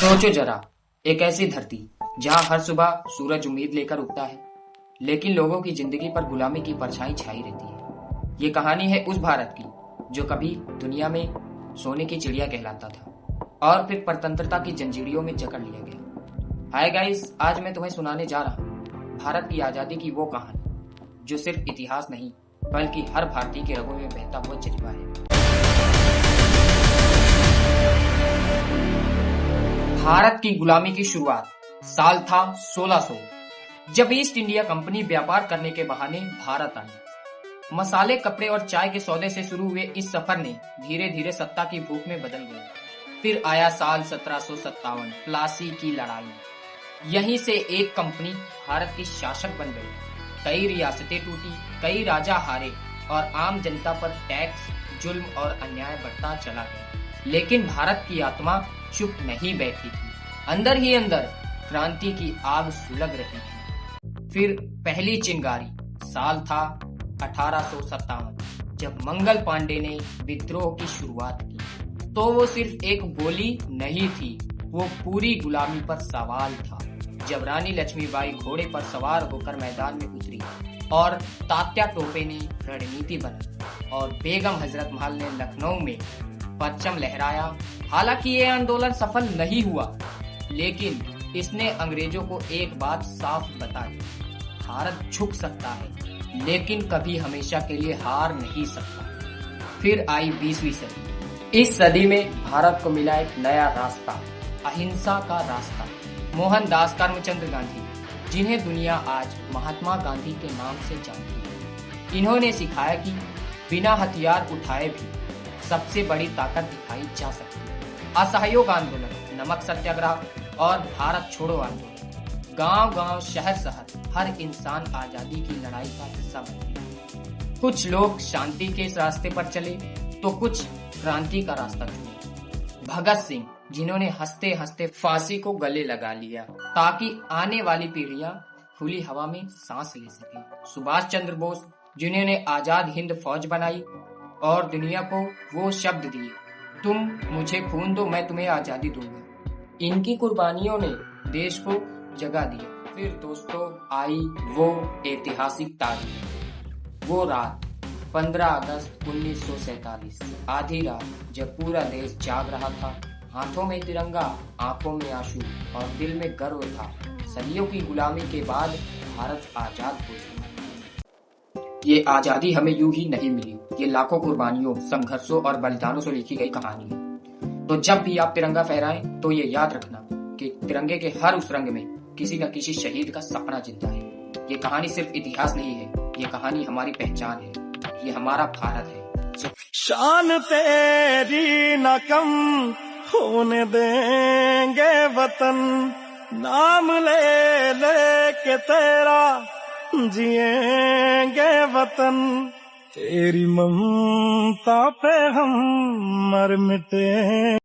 सोचो जरा, एक ऐसी धरती जहां हर सुबह सूरज उम्मीद लेकर उगता है, लेकिन लोगों की जिंदगी पर गुलामी की परछाई छाई रहती है। ये कहानी है उस भारत की जो कभी दुनिया में सोने की चिड़िया कहलाता था और फिर स्वतंत्रता की जंजीरों में जकड़ लिया गया। हाय गाइस, आज मैं तुम्हें सुनाने जा रहा हूँ भारत की आजादी की वो कहानी जो सिर्फ इतिहास नहीं बल्कि हर भारतीय के रगों में बहता हुआ जज्बा है। भारत की गुलामी की शुरुआत साल था 1600, जब ईस्ट इंडिया कंपनी व्यापार करने के बहाने भारत आई। मसाले, कपड़े और चाय के सौदे से शुरू हुए इस सफर ने धीरे धीरे सत्ता की भूख में बदल गया। फिर आया साल 1757, प्लासी की लड़ाई। यहीं से एक कंपनी भारत की शासक बन गई। कई रियासतें टूटी, कई राजा हारे और आम जनता पर टैक्स, जुल्म और अन्याय बढ़ता चला गया। लेकिन भारत की आत्मा चुप नहीं बैठी थी। अंदर ही अंदर क्रांति की आग सुलग रही थी। फिर पहली चिंगारी साल था 1857, जब मंगल पांडे ने विद्रोह की शुरुआत की। तो वो सिर्फ एक गोली नहीं थी, वो पूरी गुलामी पर सवाल था। जब रानी लक्ष्मीबाई घोड़े पर सवार होकर मैदान में उतरी और तात्या टोपे ने रणनीति बनाई और बेगम हजरत महल ने लखनऊ में परचम लहराया। हालांकि ये आंदोलन सफल नहीं हुआ, लेकिन इसने अंग्रेजों को एक बात साफ बता दी, भारत झुक सकता है लेकिन कभी हमेशा के लिए हार नहीं सकता। फिर आई 20वीं सदी। इस सदी में भारत को मिला एक नया रास्ता, अहिंसा का रास्ता। मोहनदास करमचंद गांधी, जिन्हें दुनिया आज महात्मा गांधी के नाम से जानती है, इन्होंने सिखाया कि बिना हथियार उठाए भी सबसे बड़ी ताकत दिखाई जा सकती है। असहयोग आंदोलन, नमक सत्याग्रह और भारत छोड़ो आंदोलन, गांव गांव, शहर शहर, हर इंसान आजादी की लड़ाई का हिस्सा बन गया। कुछ लोग शांति के इस रास्ते पर चले तो कुछ क्रांति का रास्ता चुने। भगत सिंह, जिन्होंने हंसते हंसते फांसी को गले लगा लिया ताकि आने वाली पीढ़ियां खुली हवा में सांस ले सके। सुभाष चंद्र बोस, जिन्होंने आजाद हिंद फौज बनाई और दुनिया को वो शब्द दिए, तुम मुझे खून दो, मैं तुम्हें आजादी दूंगा। इनकी कुर्बानियों ने देश को जगा दिया। फिर दोस्तों आई वो ऐतिहासिक तारीख, वो रात 15 अगस्त 1947, आधी रात, जब पूरा देश जाग रहा था। हाथों में तिरंगा, आंखों में आंसू और दिल में गर्व था। सदियों की गुलामी के बाद भारत आजाद हो गया। ये आजादी हमें यूं ही नहीं मिली, ये लाखों कुर्बानियों, संघर्षों और बलिदानों से लिखी गई कहानी है। तो जब भी आप तिरंगा फहराएं तो ये याद रखना कि तिरंगे के हर उस रंग में किसी न किसी शहीद का सपना जिंदा है। ये कहानी सिर्फ इतिहास नहीं है, ये कहानी हमारी पहचान है, ये हमारा भारत है। शान तेरी न कम होने देंगे वतन, नाम ले ले के तेरा जिएंगे वतन, तेरी ममता पे हम मर मिटे।